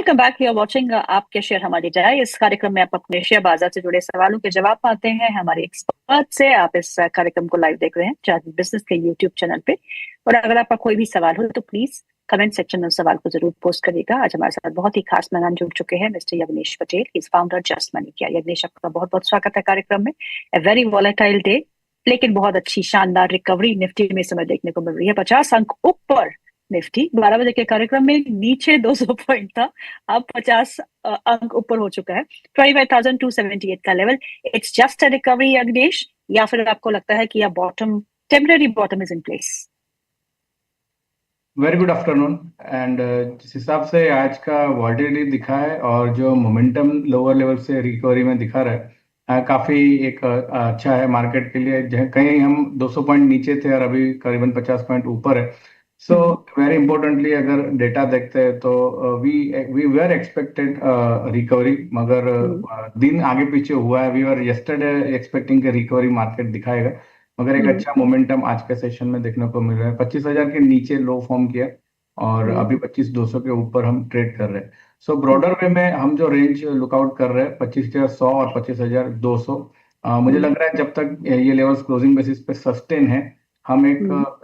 Welcome back. You are watching आपके share हमारी राय। इस कार्यक्रम में आप अपने शेयर बाजार से जुड़े सवालों के जवाब पाते हैं हमारे एक्सपर्ट से। आप इस कार्यक्रम को लाइव देख रहे हैं चार्ट बिजनेस के यूट्यूब चैनल पे। और अगर आपका कोई भी सवाल हो तो प्लीज कमेंट सेक्शन में उस सवाल को जरूर पोस्ट करिएगा। आज हमारे साथ बहुत ही खास मेहमान जुड़ चुके हैं, mister Yagnesh Patel, is founder just money. क्या यज्ञेश, आपका बहुत बहुत स्वागत है कार्यक्रम में। ए वेरी वॉलेटाइल डे, लेकिन बहुत अच्छी शानदार रिकवरी निफ्टी में समय देखने को मिल रही है। 50 अंक ऊपर निफ्टी। 12 बजे के कार्यक्रम में नीचे 200 पॉइंट था, अब 50 अंक ऊपर हो चुका है। 25,278 का level. It's just a recovery अग्नेश, या फिर आपको लगता है कि यह bottom, temporary bottom is in place? Very good afternoon. And जिस हिसाब से आज का वॉलिटिलिटी दिखा है और जो मोमेंटम लोअर लेवल से रिकवरी में दिखा रहा है, काफी एक अच्छा है मार्केट के लिए। कहीं हम 200 पॉइंट नीचे थे और अभी करीबन 50 पॉइंट ऊपर है। सो वेरी इंपॉर्टेंटली अगर डेटा देखते हैं तो we we were expected recovery, मगर दिन आगे पीछे हुआ है। वी वर यस्टरडे एक्सपेक्टिंग के रिकवरी मार्केट दिखाएगा, मगर एक अच्छा मोमेंटम आज के सेशन में देखने को मिल रहा है। 25,000 के नीचे लो फॉर्म किया और अभी 25,200 के ऊपर हम ट्रेड कर रहे हैं। सो ब्रॉडर वे में हम जो रेंज लुकआउट कर रहे हैं 25,100 और 25,200, मुझे लग रहा है जब तक ये लेवल्स क्लोजिंग बेसिस पे सस्टेन है, हम एक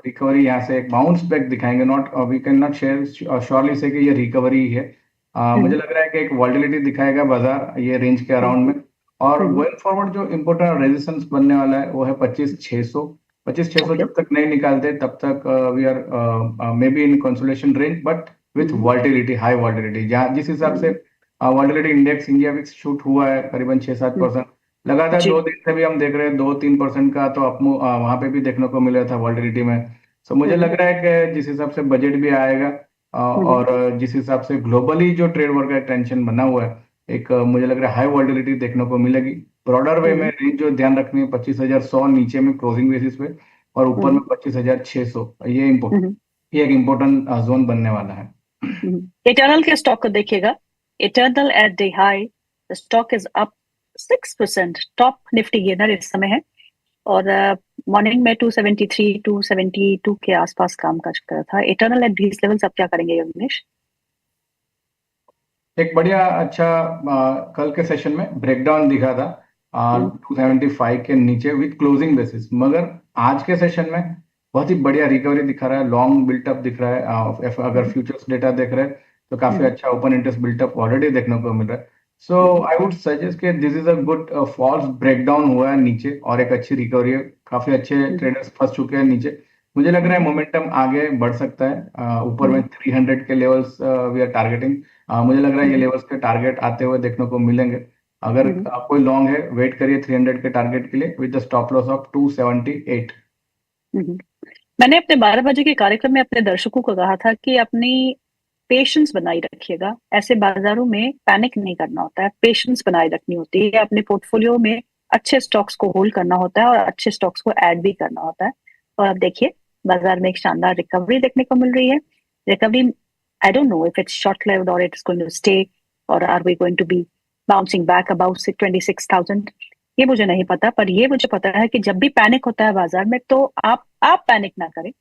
रिकवरी यहाँ से एक बाउंस बैक दिखाएंगे। Not we can not share surely say कि ये रिकवरी है। मुझे लग रहा है कि एक वॉलिटिलिटी दिखाएगा बाजार ये रेंज के अराउंड में। और गोइंग फॉरवर्ड जो इंपॉर्टेंट रेजिस्टेंस बनने वाला है वो है 25,600। 25,600 जब तक नहीं निकालते तब तक we are may be in consolidation range, but with volatility, high volatility. जहाँ जिस हिसाब से volatility index India VIX shoot हुआ है करीबन 6-7%, लगातार 2 दिन से भी हम देख रहे हैं 2-3% का तो वहां पे भी देखने को मिल रहा था वॉलिटिलिटी में। सो मुझे लग रहा है कि जिस हिसाब से बजट भी आएगा और जिस हिसाब से ग्लोबली जो ट्रेड वॉर का टेंशन बना हुआ है, एक मुझे लग रहा है हाई वॉलिटिलिटी देखने को मिलेगी। ब्रॉडर वे में रेंज जो ध्यान रखनी है 25,100 नीचे में क्लोजिंग बेसिस पे, और ऊपर में 25,600। ये एक इम्पोर्टेंट जोन बनने वाला है। इटर्नल के स्टॉक को देखिएगा। Eternal at the high, the stock is up 6%। Top Nifty gainer इस समय है और मॉर्निंग में 273 272 के आसपास काम काज कर रहा था। इटर्नल एट दीस लेवल्स आप क्या करेंगे योगेश? एक बढ़िया अच्छा कल के सेशन में ब्रेकडाउन दिखा था 275 के नीचे विथ क्लोजिंग बेसिस, मगर आज के सेशन में बहुत ही बढ़िया रिकवरी दिखा रहा है, लॉन्ग बिल्टअप दिख रहा है। अगर फ्यूचर्स डेटा देख रहे हैं तो काफी अच्छा ओपन इंटरेस्ट बिल्टअप ऑलरेडी देखने को मिल रहा है। सो आई वुड सजेस्ट कि this is a good false breakdown हुआ है नीचे और एक अच्छी रिकवरी है। काफी अच्छे ट्रेडर्स फंस चुके हैं नीचे। मुझे लग रहा है मोमेंटम आगे बढ़ सकता है। ऊपर में 300 के लेवल्स वी आर टारगेटिंग। मुझे लग रहा है ये लेवल्स के टारगेट आते हुए देखने को मिलेंगे। अगर कोई लॉन्ग है, वेट करिए 300 के टारगेट के लिए with the stop loss of 278। मैंने अपने 12 बजे के कार्यक्रम में अपने दर्शकों को कहा था कि अपनी पेशेंस बनाए रखिएगा। ऐसे बाजारों में पैनिक नहीं करना होता है, पेशेंस बनाए रखनी होती है। अपने पोर्टफोलियो में अच्छे स्टॉक्स को होल्ड करना होता है और अच्छे स्टॉक्स को ऐड भी करना होता है। और अब देखिए बाजार में एक शानदार रिकवरी देखने को मिल रही है। Recovery, I don't know if it's short lived और इट्स गोइंग टू स्टे, और are we going to be bouncing back about 26,000, ये मुझे नहीं पता। पर ये मुझे पता है कि जब भी पैनिक होता है बाजार में तो आप पैनिक ना करें,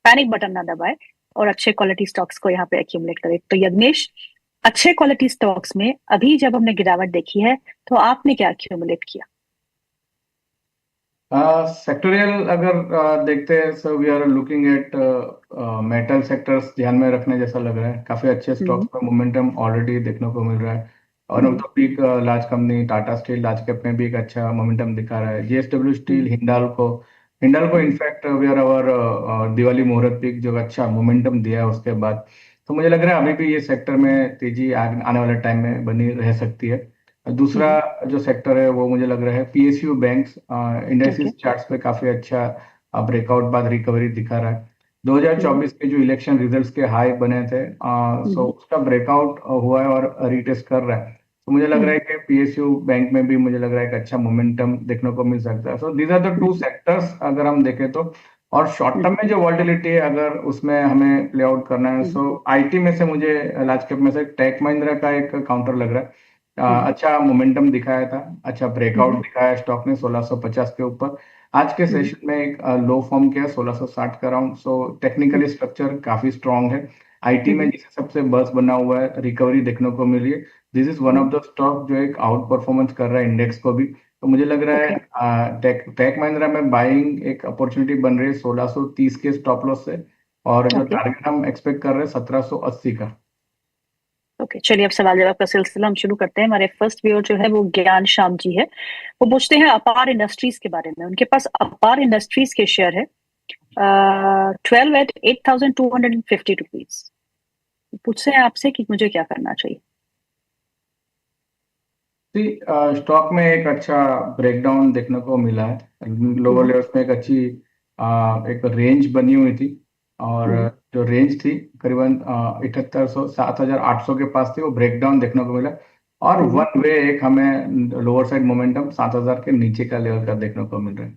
पैनिक बटन ना दबाए और अच्छे क्वालिटी स्टॉक्स को यहाँ पे एक्यूमुलेट करें। तो यज्ञेश, अच्छे क्वालिटी स्टॉक्स में अभी जब हमने गिरावट देखी है तो आपने क्या एक्यूमुलेट किया? सेक्टोरियल अगर देखते हैं, so we are looking at metal sectors ध्यान में रखने जैसा लग रहा है। काफी अच्छे स्टॉक्स पर मोमेंटम ऑलरेडी देखने को मिल रहा है। और तो big large company Tata steel large cap में भी एक अच्छा मोमेंटम दिखा रहा है। JSW steel, Hindalco in fact we are our Diwali muhurat pick जो अच्छा मोमेंटम दिया है उसके बाद। तो मुझे लग रहा है अभी भी ये सेक्टर में तेजी आने वाले टाइम में बनी रह सकती है। दूसरा जो सेक्टर है वो मुझे लग रहा है पीएसयू बैंक्स। इंडेक्सिस चार्ट्स पे काफी अच्छा ब्रेकआउट बाद रिकवरी दिखा रहा है। 2024 के जो इलेक्शन रिजल्ट्स के हाई बने थे, सो उसका ब्रेकआउट हुआ है और रिटेस्ट कर रहा है। तो मुझे लग रहा है कि पीएसयू बैंक में भी मुझे लग रहा है कि अच्छा मोमेंटम देखने को मिल सकता है। So these are the two sectors अगर हम देखें तो। और शॉर्ट टर्म में जो वॉलिटिलिटी है अगर उसमें हमें प्ले आउट करना है, सो आईटी में से मुझे लार्ज कैप में से टेक महिंद्रा का एक काउंटर लग रहा है। अच्छा मोमेंटम दिखाया था, अच्छा ब्रेकआउट दिखाया स्टॉक ने 1650 के ऊपर। आज के सेशन में एक लो फॉर्म किया 1660 का राउंड। सो टेक्निकली स्ट्रक्चर काफी स्ट्रांग है। आईटी में जिस हिसाब से बस बना हुआ है, रिकवरी देखने को मिली है, this is one of the stock जो एक आउट परफॉर्मेंस कर रहा है इंडेक्स को भी। तो मुझे लग रहा ओके है टेक महिंद्रा में बाइंग एक अपॉर्चुनिटी बन रही है 1630 के स्टॉप लॉस से, और जो ओके टारगेट हम एक्सपेक्ट कर रहे हैं 1780 का। ओके, चलिए अब सवाल जवाब का सिलसिला हम शुरू करते हैं। हमारे फर्स्ट व्यूअर जो है वो ज्ञान श्याम जी है। वो पूछते हैं अपार इंडस्ट्रीज के बारे में। उनके पास अपार इंडस्ट्रीज के शेयर है 12 at 8,250 रुपीज। पूछते हैं आपसे कि मुझे क्या करना चाहिए। स्टॉक में एक अच्छा ब्रेकडाउन देखने को मिला है। लोअर हम्म लेवल्स में एक अच्छी एक रेंज बनी हुई थी, और हम्म जो रेंज थी करीबन 7800 7800 के पास थी, वो ब्रेकडाउन देखने को मिला। और हम्म वन वे एक हमें लोअर साइड मोमेंटम 7000 के नीचे का लेवल का देखने को मिल रहा है।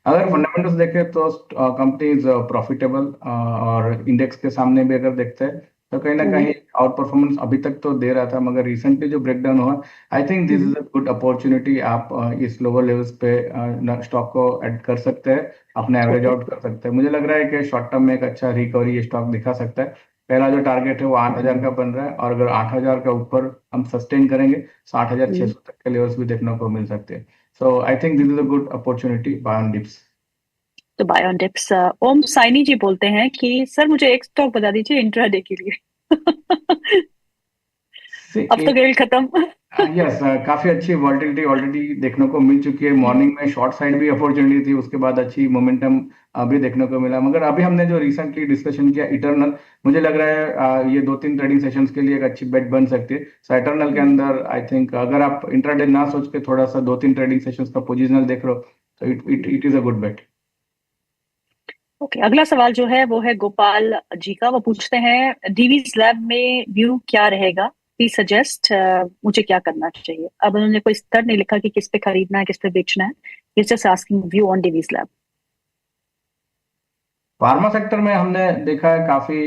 अगर हम्म फंडामेंटल्स देखें तो कंपनी इज प्रॉफिटेबल, और इंडेक्स के सामने भी अगर देखते हैं तो कहीं ना हम्म कहीं आउट परफॉर्मेंस अभी तक तो दे रहा था, मगर रिसेंटली जो ब्रेकडाउन हुआ, आई think this hmm is a good opportunity. आप इस लोअर लेवल्स पे स्टॉक को ऐड कर सकते हैं, अपने एवरेज ओके आउट कर सकते हैं। मुझे लग रहा है कि शॉर्ट टर्म में एक अच्छा रिकवरी ये स्टॉक दिखा सकता है। पहला जो टारगेट है वो 8000 का बन रहा है, और अगर 8000 का ऊपर हम सस्टेन करेंगे तो हम्म 8600 तक के लेवल्स भी देखने को मिल सकते हैं। So I think this is a good opportunity buy on dips. तो buy on dips. Om Saini ji बोलते हैं कि सर मुझे एक स्टॉक बता दीजिए इंट्राडे के लिए। अब तो खेल खत्म। यस, काफी अच्छी वॉल्टिलिटी ऑलरेडी देखने को मिल चुकी है। हम्म मॉर्निंग में शॉर्ट साइड भी अपॉर्चुनिटी थी, उसके बाद अच्छी मोमेंटम अभी देखने को मिला। मगर अभी हमने जो रिसेंटली डिस्कशन किया इटर्नल, मुझे लग रहा है ये 2-3 ट्रेडिंग सेशंस के लिए एक अच्छी बेट बन सकती है। सो इटर्नल के हम्म अंदर आई थिंक अगर आप इंट्राडे ना सोच के थोड़ा सा 2-3 ट्रेडिंग सेशंस का पोजिशनल देख रहे हो, तो it it hmm. It is a good bet. Okay, अगला सवाल जो है वो है गोपाल जी का। वो पूछते हैं डीवीज लैब में व्यू क्या रहेगा, प्लीज सजेस्ट, मुझे क्या करना चाहिए। अब उन्होंने कोई स्तर नहीं लिखा कि किस पे खरीदना है किस पे बेचना है। It's just asking view on Divi's lab. Pharma sector में हमने देखा है काफी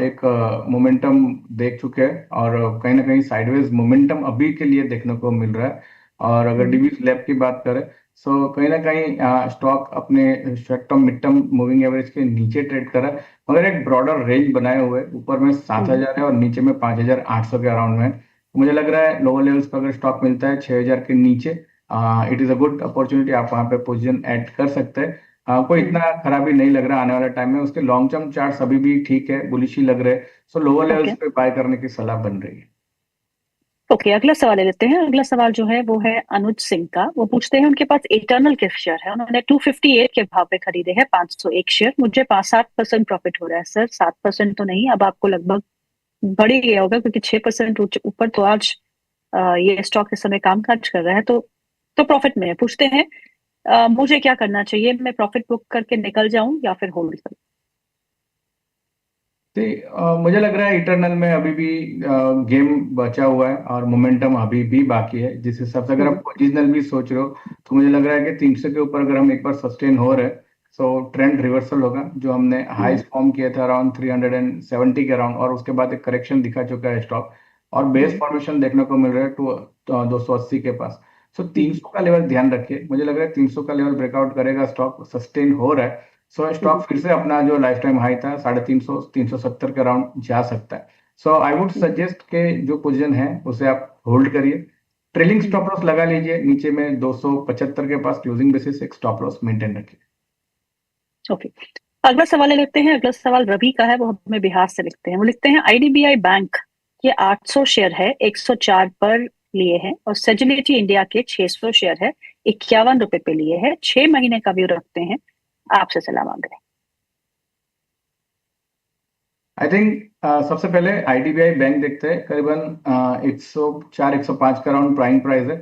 एक मोमेंटम देख चुके हैं, और कहीं ना कहीं साइडवेज मोमेंटम अभी के लिए देखने को मिल रहा है। और अगर हम्म डिवीज लैब की बात करें, सो कहीं ना कहीं स्टॉक अपने short term mid term moving average के नीचे ट्रेड कर रहा है, मगर एक ब्रॉडर रेंज बनाए हुए है। ऊपर में सात हम्म हजार है और नीचे में 5800 के अराउंड में है। तो मुझे लग रहा है लोअर लेवल्स पर अगर स्टॉक मिलता है 6000 के नीचे, it is a good opportunity, आप वहां पे पोजीशन ऐड कर सकते हैं। कोई हम्म। इतना खराबी नहीं लग रहा आने वाले टाइम में। उसके लॉन्ग टर्म चार्ट्स अभी भी ठीक है, बुलिश ही लग रहे हैं। सो लोअर लेवल्स ओके पे बाय करने की सलाह बन रही है। ओके, अगला सवाल ले लेते हैं। अगला सवाल जो है वो है अनुज सिंह का। वो पूछते हैं उनके पास इटर्नल के शेयर है, उन्होंने 258 के भाव पे खरीदे हैं 501 शेयर। मुझे 5-7% प्रॉफिट हो रहा है सर। 7% तो नहीं, अब आपको लगभग बढ़ ही गया होगा क्योंकि 6% ऊपर तो आज ये स्टॉक इस समय काम काज कर रहा है। तो प्रॉफिट में है। पूछते हैं मुझे क्या करना चाहिए, मैं प्रॉफिट बुक करके निकल जाऊं या फिर होल्ड करूं। मुझे लग रहा है इटर्नल में अभी भी गेम बचा हुआ है, और मोमेंटम अभी भी बाकी है। जिस हिसाब से अगर आप हम्म पोजिशनल भी सोच रहे हो, तो मुझे लग रहा है कि 300 के ऊपर अगर हम एक बार सस्टेन हो रहे, सो ट्रेंड रिवर्सल होगा। जो हमने हम्म हाईज फॉर्म किए थे अराउंड 370 के अराउंड, और उसके बाद एक करेक्शन दिखा चुका है स्टॉक, और बेस हम्म फॉर्मेशन देखने को मिल रहा है 280 के पास। सो हम्म 300 का लेवल ध्यान रखिए। मुझे लग रहा है 300 का लेवल ब्रेकआउट करेगा, स्टॉक सस्टेन हो रहा है, सो स्टॉक हम्म फिर से अपना जो लाइफ टाइम हाई था 350 370 के अराउंड जा सकता है। So I would hmm suggest के जो पोजीशन है उसे आप होल्ड करिए। ट्रेलिंग हम्म। स्टॉप लॉस लगा लीजिए, नीचे में 275 के पास क्लोजिंग बेसिस एक स्टॉप लॉस मेंटेन रखिए। ओके, अगला सवाल ले लेते हैं। अगला सवाल रवि का है। वो हमें बिहार से लिखते हैं। वो लिखते हैं आईडीबीआई बैंक के 800 शेयर है 104 पर लिए हैं, और सेजिलिटी इंडिया के 600 शेयर है 51 रुपए पे लिए हैं। 6 महीने का व्यू रखते हैं, आपसे सलाह मांग रहे आई थिंक सबसे पहले आईडीबीआई बैंक देखते हैं। करीबन 104 105 का अराउंड प्राइम प्राइस है।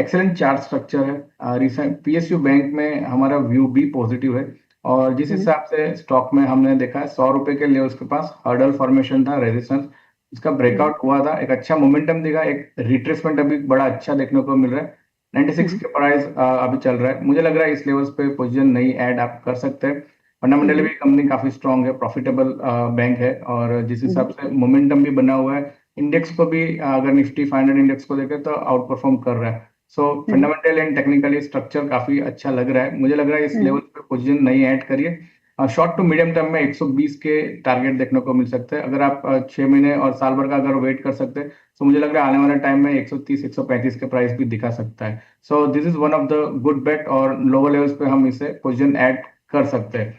एक्सेलेंट चार्ट स्ट्रक्चर है। रिसेंट पीएसयू बैंक में हमारा व्यू भी पॉजिटिव है, और जिस हैं। हिसाब से स्टॉक में हमने देखा है 100 रुपए के लिए उसके पास हर्डल फॉर्मेशन था, रेजिस्टेंस, उसका हम्म ब्रेकआउट हुआ था, एक अच्छा मोमेंटम दिखा, एक रिट्रेसमेंट अभी बड़ा अच्छा देखने को मिल रहा है। 96 हम्म के प्राइस अभी चल रहा है। मुझे लग रहा है इस लेवल्स पे पोजीशन नहीं ऐड आप कर सकते हैं। फंडामेंटली हम्म भी कंपनी काफी स्ट्रांग है, प्रॉफिटेबल बैंक है, और जिस हम्म हिसाब से मोमेंटम भी बना हुआ है, इंडेक्स को भी अगर निफ्टी 500 इंडेक्स को देखें तो आउट परफॉर्म कर रहा है। सो हम्म फंडामेंटल एंड टेक्निकली स्ट्रक्चर काफी अच्छा लग रहा है। मुझे लग रहा है इस हम्म लेवल पे पोजीशन नहीं ऐड करिए। शॉर्ट टू मीडियम टर्म में 120 के टारगेट देखने को मिल सकते हैं। अगर आप 6 महीने और साल भर का अगर वेट कर सकते हैं तो मुझे लग रहा है आने वाले टाइम में 130 135 के प्राइस भी दिखा सकता है। So this is one of the good bet, और लोअर लेवल्स पे हम इसे पोजीशन ऐड कर सकते हैं।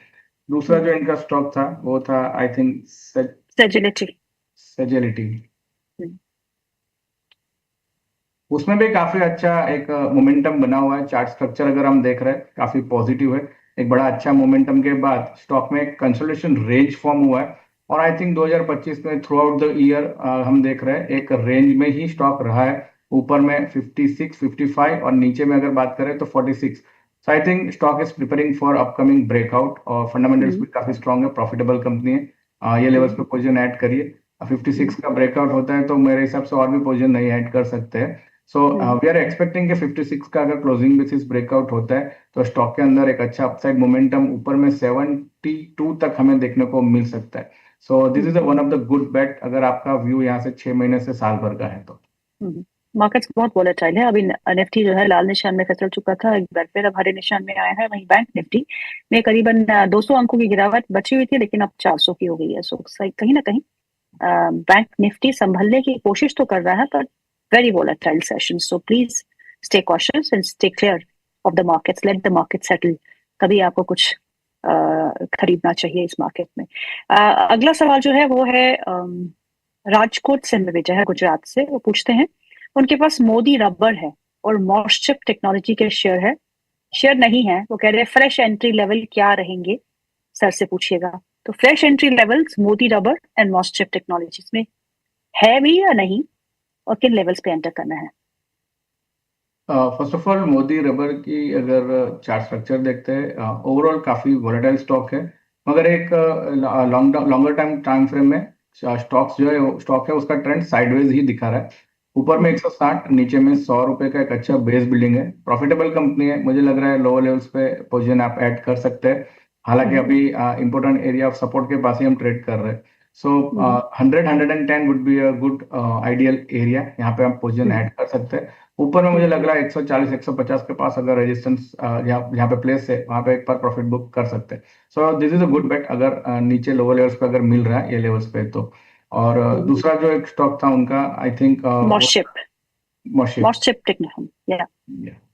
दूसरा जो इनका स्टॉक था वो था आई थिंक सेजिलिटी। सेजेलिटी। उसमें भी काफी अच्छा एक मोमेंटम बना हुआ है। चार्ट स्ट्रक्चर अगर हम देख रहे हैं काफी पॉजिटिव है। एक बड़ा अच्छा मोमेंटम के बाद स्टॉक में एक कंसोलिडेशन रेंज फॉर्म हुआ है, और आई थिंक 2025 में थ्रू आउट द ईयर हम देख रहे हैं एक रेंज में ही स्टॉक रहा है। ऊपर में 56 55 और नीचे में अगर बात करें तो 46। So I think stock is preparing for upcoming breakout, और फंडामेंटल्स भी काफी स्ट्रांग है, प्रॉफिटेबल कंपनी है। ये लेवल्स पे पोजीशन ऐड करिए। 56 का ब्रेकआउट होता है तो मेरे हिसाब से और भी पोजीशन नहीं ऐड कर सकते हैं। सो वी आर एक्सपेक्टिंग कि 56 का अगर क्लोजिंग बेसिस ब्रेकआउट होता है तो स्टॉक के अंदर एक अच्छा अपसाइड मोमेंटम ऊपर में 72 तक हमें देखने को मिल सकता है। So this is one of the good bet अगर आपका व्यू यहाँ से 6 महीने से साल भर का है तो। मार्केट्स बहुत वोलेटाइल है। अभी निफ्टी जो है लाल निशान में फिसल चुका था, एक बार फिर अब हरे निशान में आया है। वहीं बैंक निफ्टी में करीबन 200 अंकों की गिरावट बची हुई थी, लेकिन अब 400 की हो गई है। सो कहीं ना कहीं बैंक निफ्टी संभलने की कोशिश तो कर रहा है, पर very volatile session. So please stay cautious and stay clear of the markets. Let the market settle. कभी आपको कुछ खरीदना चाहिए इस मार्केट में। अगला सवाल जो है वो है राजकोट से विजय है, गुजरात से। वो पूछते हैं उनके पास मोदी रबर है और मॉस्चिप टेक्नोलॉजी के शेयर नहीं है। वो कह रहे हैं फ्रेश एंट्री लेवल क्या रहेंगे, सर से पूछिएगा। तो fresh entry levels Modi rubber and MosChip technologies में है भी या नहीं, और किन लेवल्स पे एंटर करना है? First of all Modi rubber की अगर चार्ट स्ट्रक्चर देखते हैं ओवरऑल काफी वोलेटाइल स्टॉक है, मगर एक लॉन्गर टाइम फ्रेम में स्टॉक है उसका ट्रेंड साइडवेज ही दिखा रहा है। ऊपर में 160, नीचे में 100 रुपए का एक अच्छा बेस बिल्डिंग है। प्रॉफिटेबल कंपनी है, मुझे लग रहा है लोअर लेवल्स पे पोजीशन आप ऐड कर सकते हैं। हालांकि अभी इंपॉर्टेंट एरिया ऑफ सपोर्ट के पास ही हम ट्रेड कर रहे हैं। सो 100 110 would be a good ideal area, यहाँ पे हम पोजीशन ऐड कर सकते हैं। ऊपर में मुझे लग रहा है 140 150 के पास अगर रेजिस्टेंस यहाँ पे प्लेस है, वहां पे एक बार प्रॉफिट बुक कर सकते हैं। So this is a good bet अगर नीचे लोअर लेवल्स पे अगर मिल रहा है ये लेवल्स पे तो। और दूसरा जो एक स्टॉक था उनका आई थिंक मॉस्चिप मॉस्चिप। टेक्नोलॉजी, या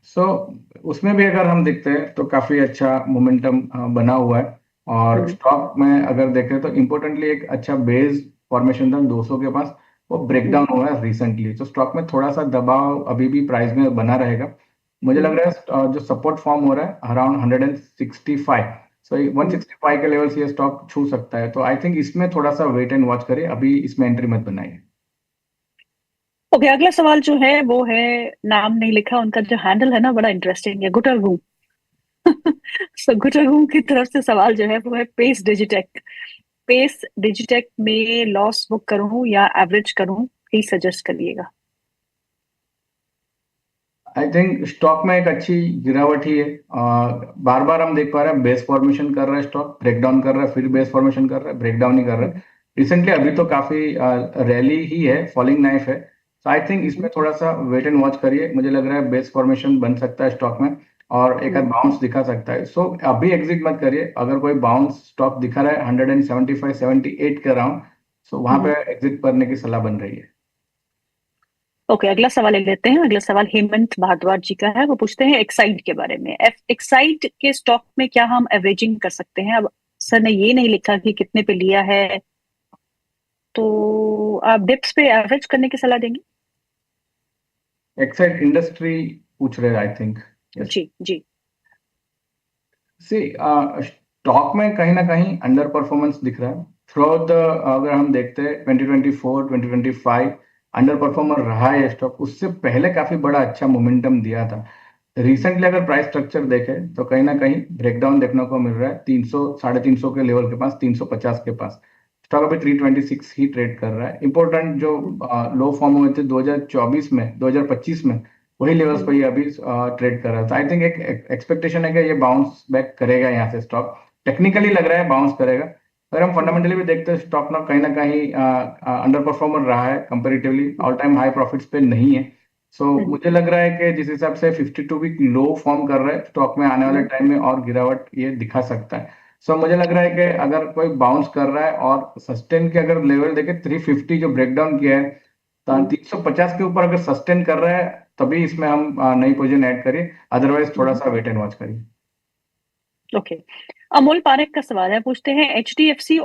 सो उसमें भी अगर हम देखते हैं तो काफी अच्छा मोमेंटम बना हुआ है। और स्टॉक में अगर देखें तो इम्पोर्टेंटली एक अच्छा बेस फॉर्मेशन था 200 के पास, वो ब्रेक डाउन हुआ है रिसेंटली। तो स्टॉक में थोड़ा सा दबाव अभी भी प्राइस में बना रहेगा। मुझे लग रहा है जो सपोर्ट फॉर्म हो रहा है अराउंड 165, सो 165 के लेवल से ये स्टॉक छू सकता है। तो आई थिंक इसमें थोड़ा सा वेट एंड वॉच करिए, अभी इसमें एंट्री मत बनाइए। ओके, अगला सवाल जो है वो है, नाम नहीं लिखा, उनका जो हैंडल है ना बड़ा इंटरेस्टिंग है, गुटरगू। सो गुटरगू की तरफ से सवाल जो है वो है पेस डिजिटेक में लॉस बुक करूं या एवरेज करूं, प्लीज सजेस्ट करिएगा। आई थिंक स्टॉक में एक अच्छी गिरावट ही है। बार बार हम देख पा रहे हैं बेस फॉर्मेशन कर रहा है, स्टॉक ब्रेकडाउन कर रहा है, फिर बेस फॉर्मेशन कर रहा है, ब्रेकडाउन ही कर रहा है। रिसेंटली अभी तो काफी रैली ही है, फॉलिंग नाइफ है। तो आई थिंक इसमें थोड़ा सा वेट एंड वॉच करिए। मुझे लग रहा है बेस फॉर्मेशन बन सकता है स्टॉक में, और एक आध बाउंस दिखा सकता है। सो अभी एग्जिट मत करिए। अगर कोई बाउंस स्टॉक दिखा रहा है 175 78 के अराउंड, सो वहां पे एग्जिट करने की सलाह बन रही है। ओके, अगला सवाल ले लेते हैं। अगला सवाल हेमंत भारद्वाज जी का है। वो पूछते हैं एक्साइड के बारे में। एक्साइड के स्टॉक में क्या हम एवरेजिंग कर सकते हैं? अब सर ने ये नहीं लिखा कि कितने पे लिया है, तो आप डिप्स पे एवरेज करने की सलाह देंगे? एक्साइड इंडस्ट्री पूछ रहे हैं I think. Ji ji. C stock में कहीं ना कहीं अंडर परफॉर्मेंस दिख रहा है थ्रू आउट द। अगर हम देखते हैं 2024 2025 अंडर परफॉर्मर रहा है स्टॉक। उससे पहले काफी बड़ा अच्छा मोमेंटम दिया था। रिसेंटली अगर प्राइस स्ट्रक्चर देखें तो कहीं ना कहीं ब्रेकडाउन देखने को मिल रहा है 300 350 के लेवल के पास, 350 के पास। स्टॉक अभी 326 ही ट्रेड कर रहा है। इंपॉर्टेंट जो लो फॉर्म हुए थे 2024 में 2025 में, वही लेवल्स पर ये अभी ट्रेड कर रहा है। तो आई थिंक एक एक्सपेक्टेशन है कि ये बाउंस बैक करेगा यहाँ से स्टॉक। टेक्निकली लग रहा है बाउंस करेगा। अगर हम फंडामेंटली भी देखते हैं स्टॉक ना कहीं अंडर परफॉर्मर रहा है comparatively, all time high profits पे नहीं है। सो मुझे लग रहा है कि जिस हिसाब से 52 वीक लो फॉर्म कर रहा है स्टॉक में, आने वाले टाइम में और गिरावट ये दिखा सकता है। सो मुझे लग रहा है कि अगर कोई बाउंस कर रहा है और सस्टेन के अगर लेवल देखे 350 जो ब्रेकडाउन किया है, तो 350 के ऊपर अगर सस्टेन कर रहा है तभी इसमें हम नई पोजीशन ऐड करिए, अदरवाइज थोड़ा सा वेट एंड वॉच करिए। ओके। अमोल पारेख का सवाल है, पूछते हैं HDFC